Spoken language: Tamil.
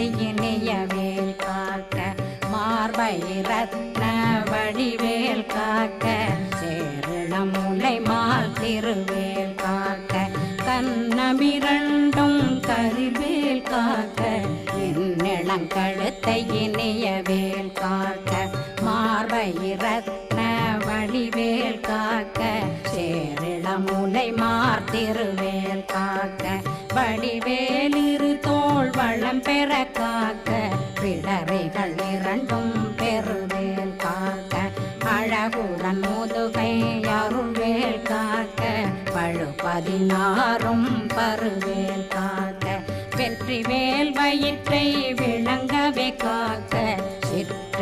கழுத்தை இணையவேல் காக்க மார்பை ரத்ன வடிவேல் காக்க சேரணம் முலை மால் திருவேல் காக்க கண்ணமிரண்டும் கரிவேல் காக்க என்னிளங்கழுத்தை இணையவேல் காக்க மார்பை ரத்ன வடிவேல் காக்க சேரிளம் முலை மார் திருவேல் காக்க வடிவேல் இரு தோள் வளம் பெற காக்க பிடரைகள் இரண்டும் பெருவேல் காக்க அழகுடன் முதுகை அருள்வேல் காக்க பழு 16 பருவேல் காக்க வெற்றிவேல் வயிற்றை விளங்கவே காக்க சிற்று